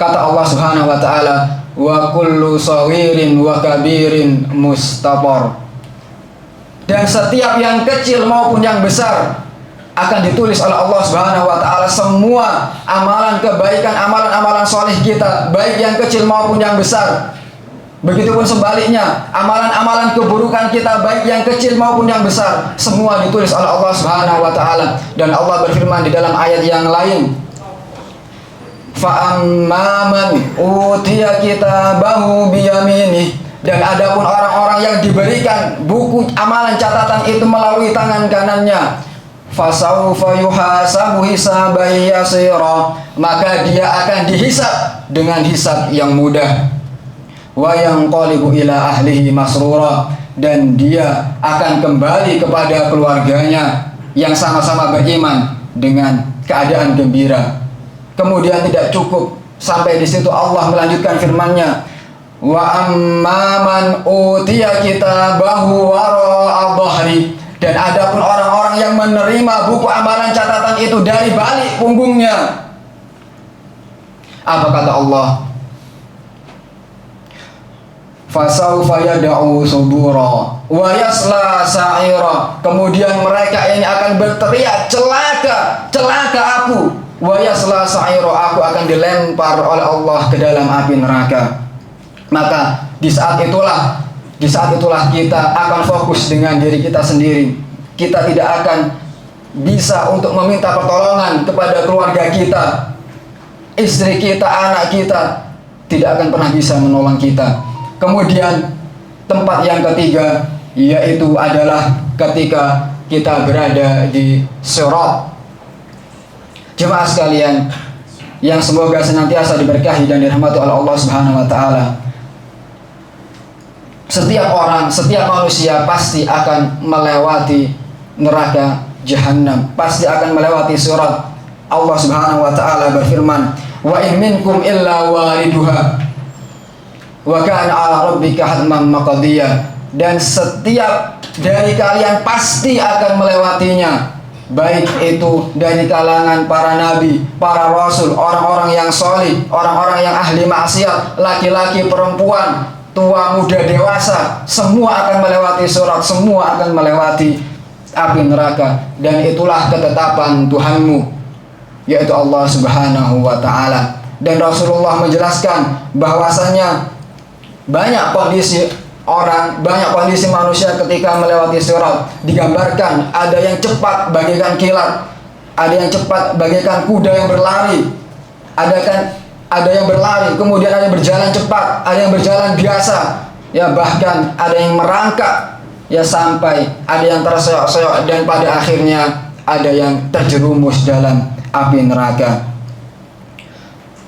Kata Allah Subhanahu wa taala, wa kullu saghirin wa kabirin mustaqar. Dan setiap yang kecil maupun yang besar akan ditulis oleh Allah Subhanahu wa taala. Semua amalan kebaikan, amalan-amalan soleh kita, baik yang kecil maupun yang besar. Begitupun sebaliknya, amalan-amalan keburukan kita, baik yang kecil maupun yang besar, semua ditulis oleh Allah Subhanahu wa taala. Dan Allah berfirman di dalam ayat yang lain, fa amman utiya kitabahu biyaminih. Dan adapun orang-orang yang diberikan buku amalan catatan itu melalui tangan kanannya, fasaufa yuhasabu hisaban yasira, maka dia akan dihisab dengan hisab yang mudah. Wa yanqalibu ila ahlihi masrura, dan dia akan kembali kepada keluarganya yang sama-sama beriman dengan keadaan gembira. Kemudian tidak cukup sampai di situ, Allah melanjutkan firman-Nya, wa amman utiya kitabahu wara'a dhahri. Dan adapun orang-orang yang menerima buku amalan catatan itu dari balik punggungnya, apa kata Allah? Fasaufa yad'u subura wa yasla sa'ira. Kemudian mereka ini akan berteriak, celaka, celaka aku. Wa yasla sa'ira, aku akan dilempar oleh Allah ke dalam api neraka. Maka di saat itulah kita akan fokus dengan diri kita sendiri. Kita tidak akan bisa untuk meminta pertolongan kepada keluarga kita, istri kita, anak kita, tidak akan pernah bisa menolong kita. Kemudian tempat yang ketiga yaitu adalah ketika kita berada di sirat. Jemaah sekalian yang semoga senantiasa diberkahi dan dirahmati oleh Allah Subhanahu wa taala. Setiap orang, setiap manusia pasti akan melewati neraka Jahannam, pasti akan melewati sirat. Allah Subhanahu wa taala berfirman, wa in minkum illa wariduha wa kana 'ala rabbika hatman maqdiya. Dan setiap dari kalian pasti akan melewatinya, baik itu dari kalangan para nabi, para rasul, orang-orang yang solih, orang-orang yang ahli maksiat, laki-laki, perempuan, tua, muda, dewasa, semua akan melewati sirat, semua akan melewati api neraka. Dan itulah ketetapan Tuhanmu, yaitu Allah Subhanahu wa taala. Dan Rasulullah menjelaskan bahwasanya banyak kondisi orang, banyak kondisi manusia ketika melewati sirat. Digambarkan ada yang cepat bagaikan kilat, ada yang cepat bagaikan kuda yang berlari, ada yang berlari, kemudian ada yang berjalan cepat, ada yang berjalan biasa, ya bahkan ada yang merangkak, ya sampai ada yang terseok-seok, dan pada akhirnya ada yang terjerumus dalam api neraka.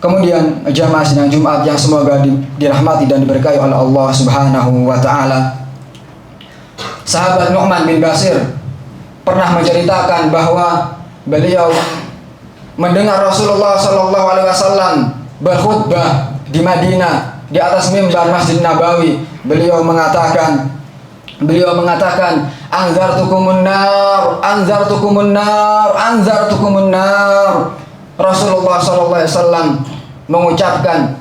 Kemudian jamaah sidang Jumat yang semoga dirahmati dan diberkahi oleh Allah Subhanahu wa taala. Sahabat Nu'man bin Bashir pernah menceritakan bahwa beliau mendengar Rasulullah sallallahu alaihi wasallam berkhutbah di Madinah di atas mimbar Masjid Nabawi. Beliau mengatakan, anzartukumun nar, anzartukumun nar, anzartukumun nar. Rasulullah sallallahu alaihi wasallam mengucapkan,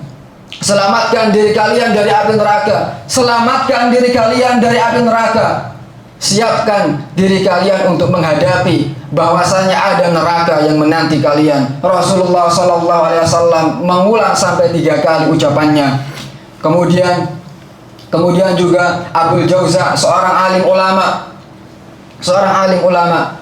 selamatkan diri kalian dari api neraka, selamatkan diri kalian dari api neraka. Siapkan diri kalian untuk menghadapi bahwasanya ada neraka yang menanti kalian. Rasulullah sallallahu alaihi wasallam mengulang sampai 3 kali ucapannya. Kemudian juga Abul Jauza, seorang alim ulama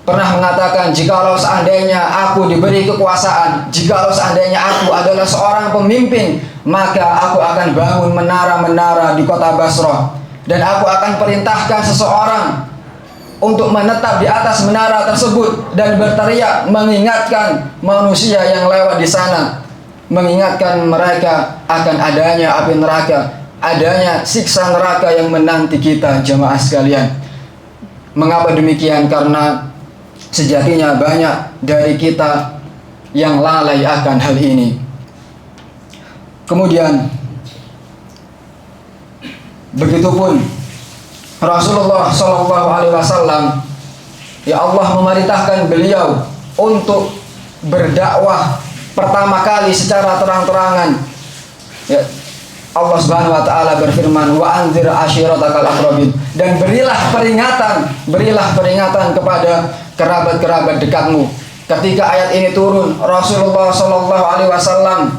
pernah mengatakan, jikalau seandainya aku diberi kekuasaan, jikalau seandainya aku adalah seorang pemimpin, maka aku akan bangun menara-menara di kota Basrah, dan aku akan perintahkan seseorang untuk menetap di atas menara tersebut dan berteriak mengingatkan manusia yang lewat di sana, mengingatkan mereka akan adanya api neraka, adanya siksa neraka yang menanti kita. Jemaah sekalian, mengapa demikian? Karena sejatinya banyak dari kita yang lalai akan hal ini. Kemudian begitupun Rasulullah Shallallahu Alaihi Wasallam, ya Allah memerintahkan beliau untuk berdakwah pertama kali secara terang-terangan, ya, Allah Subhanahu wa taala berfirman, wa anzir ashiratakal aqrabin, dan berilah peringatan kepada kerabat-kerabat dekatmu. Ketika ayat ini turun, Rasulullah sallallahu alaihi wasallam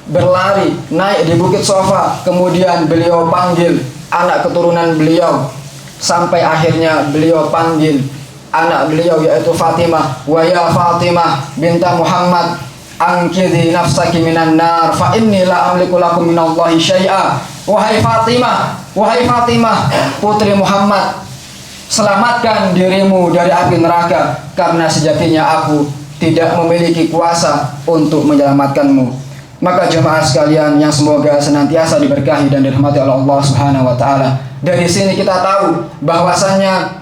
berlari naik di Bukit Sofa, kemudian beliau panggil anak keturunan beliau, sampai akhirnya beliau panggil anak beliau yaitu Fatimah, wa ya Fatimah binta Muhammad angkidhi nafsaki minan nar fa inni la amliku lakum minallahi syai'a. Wahai Fatimah putri Muhammad, selamatkan dirimu dari api neraka, karena sejatinya aku tidak memiliki kuasa untuk menyelamatkanmu. Maka jemaah sekalian yang semoga senantiasa diberkahi dan dirahmati oleh Allah Subhanahu wa taala, dari sini kita tahu bahwasannya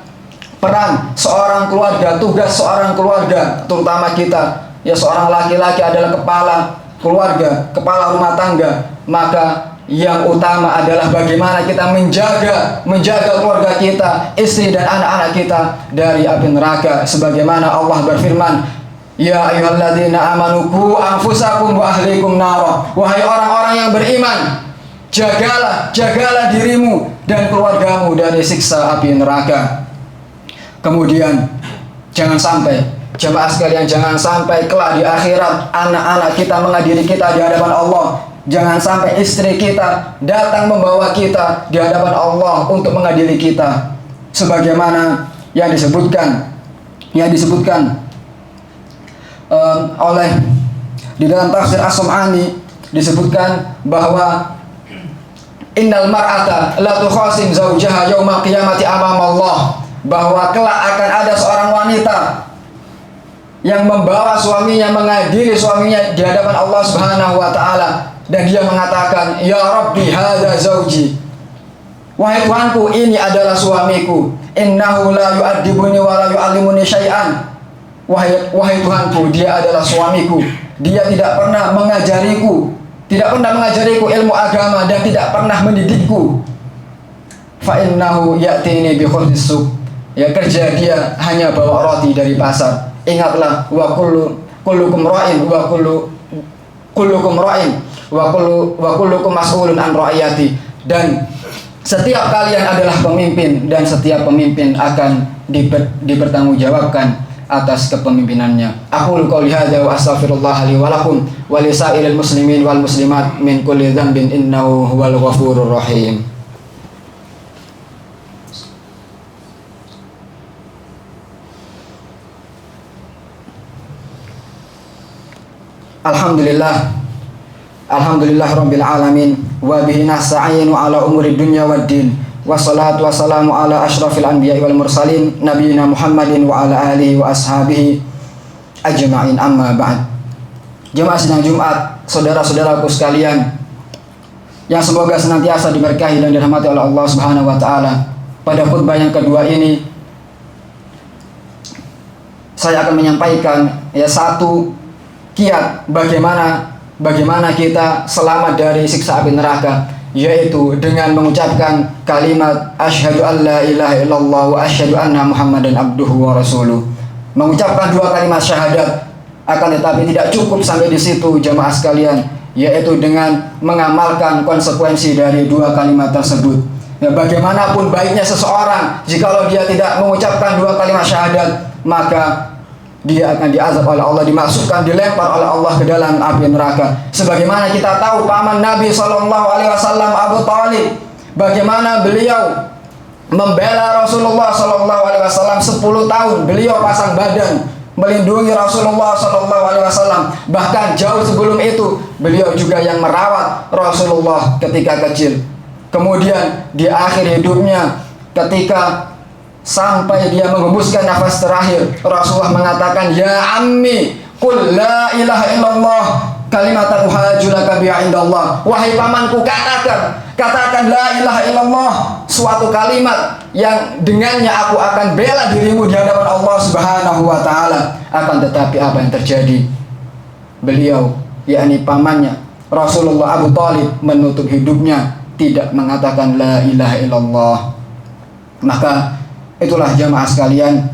peran seorang keluarga, tugas seorang keluarga, terutama kita, ya seorang laki-laki adalah kepala keluarga, kepala rumah tangga. Maka yang utama adalah bagaimana kita menjaga keluarga kita, istri dan anak-anak kita dari api neraka. Sebagaimana Allah berfirman, ya ayyuhalladzina amanu qu anfusakum wa ahlikum nara. Wahai orang-orang yang beriman, jagalah dirimu dan keluargamu dari siksa api neraka. Kemudian jangan sampai, jemaah sekalian, jangan sampai kelak di akhirat anak-anak kita menghadiri kita di hadapan Allah. Jangan sampai istri kita datang membawa kita di hadapan Allah untuk menghadiri kita. Sebagaimana yang disebutkan oleh di dalam tafsir As-Sum'ani, disebutkan bahwa innal mar'ata la tukhasim zawjaha yaumil qiyamati amama Allah, bahwa kelak akan ada seorang wanita yang membawa suaminya, menghadiri suaminya di hadapan Allah Subhanahu wa taala, dan dia mengatakan, ya Rabbi hadza zauji, wahai Tuhanku, ini adalah suamiku, innahu la yu'addibuni wa la yu'allimuni syai'an. Wahai Tuhanku, dia adalah suamiku, dia tidak pernah mengajariku ilmu agama dan tidak pernah mendidikku. Fa innahu ya'tini bi khubzis suq, ya kerja dia hanya bawa roti dari pasar. Ingatlah, wa kullukum ra'in wa kullukum mas'ulun an ra'iyati, dan setiap kalian adalah pemimpin dan setiap pemimpin akan dipertanggungjawabkan atas kepemimpinannya. Aqulu qouli hadza wa astaghfirullah li wa lakum wa li sa'iril muslimin wal muslimat min kulli dhanbin innahu huwal ghafurur rahim. Alhamdulillah rabbil alamin, wa bihi nasta'inu ala umuri dunya waddin, wassalatu wassalamu ala asyrafil anbiya'i wal mursalin nabiyina Muhammadin wa ala alihi wa ashabihi ajma'in, amma ba'd. Jemaah sidang Jumat, saudara-saudaraku sekalian yang semoga senantiasa diberkahi dan dirahmati oleh Allah Subhanahu wa taala, pada khutbah yang kedua ini saya akan menyampaikan satu kiat bagaimana kita selamat dari siksa api neraka, yaitu dengan mengucapkan kalimat asyhadu an la ilaha illallah wa asyhadu anna muhammadan abduhu wa rasuluh. Mengucapkan dua kalimat syahadat, akan tetapi tidak cukup sampai di situ jamaah sekalian, yaitu dengan mengamalkan konsekuensi dari dua kalimat tersebut. Bagaimanapun baiknya seseorang, jikalau dia tidak mengucapkan dua kalimat syahadat, maka dia akan diazab oleh Allah, dimasukkan, dilempar oleh Allah ke dalam api neraka. Sebagaimana kita tahu paman Nabi SAW, Abu Thalib, bagaimana beliau membela Rasulullah SAW 10 tahun. Beliau pasang badan melindungi Rasulullah SAW. Bahkan jauh sebelum itu beliau juga yang merawat Rasulullah ketika kecil. Kemudian di akhir hidupnya, ketika sampai dia menghembuskan nafas terakhir, Rasulullah mengatakan, ya ammi qul la ilaha illallah kalimatan uhajulaka biha indallah. Wahai pamanku, katakan la ilaha illallah, suatu kalimat yang dengannya aku akan bela dirimu di hadapan Allah Subhanahu wa taala. Akan tetapi apa yang terjadi? Beliau, yakni pamannya Rasulullah, Abu Thalib, menutup hidupnya tidak mengatakan la ilaha illallah. Maka itulah jamaah sekalian,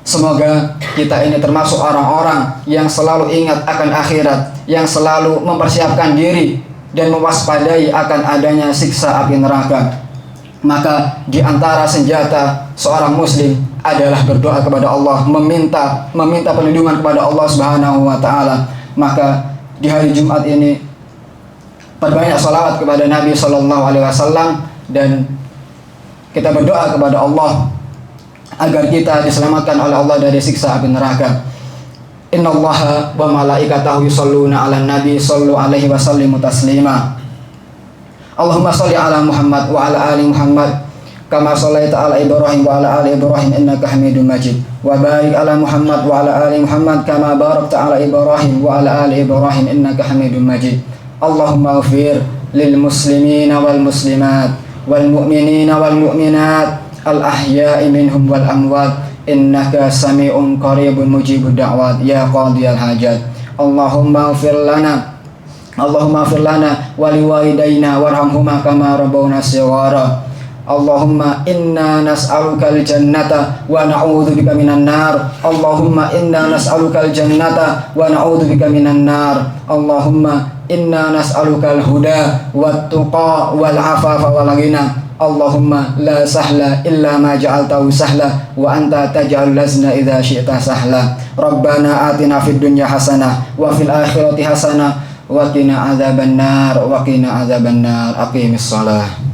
Semoga kita ini termasuk orang-orang yang selalu ingat akan akhirat, yang selalu mempersiapkan diri dan mewaspadai akan adanya siksa api neraka. Maka di antara senjata seorang muslim adalah berdoa kepada Allah, meminta perlindungan kepada Allah Subhanahu wa taala. Maka di hari Jumat ini perbanyak salawat kepada Nabi sallallahu alaihi wasallam dan kita berdoa kepada Allah agar kita diselamatkan oleh Allah dari siksa api neraka. Innallaha wa malaikatahu yusholluna 'alan nabi sallu alaihi wa sallimu taslima. Allahumma shalli ala Muhammad wa ala ali Muhammad kama shallaita ala Ibrahim wa ala ali Ibrahim innaka Hamidum Majid. Wa barik ala Muhammad wa ala ali Muhammad kama barakta ala Ibrahim wa ala ali Ibrahim innaka Hamidum Majid. Allahumma ighfir lil muslimina wal muslimat wal mu'minina wal mu'minat al-ahya'i minhum wal amwat innaka sami'un qaribun mujibud da'wat ya qadiyal hajat. Allahumma ighfir lana wa liwalidayna warhamhuma kama rabbawna shighara. Allahumma inna nas'alukal jannata wa na'udzubika minan nar. Allahumma inna nas'alukal jannata wa na'udzubika minan nar. Allahumma inna nas'alukal huda wat tuqa wal afafa wal ghina. Allahumma la sahla illa ma ja'altahu sahla wa anta taj'al lazna idza syi'ta sahla. Rabbana atina fid dunya hasanah wa fil akhirati hasanah wa qina adzabannar wa qina adzabannar. Aqimis shalah.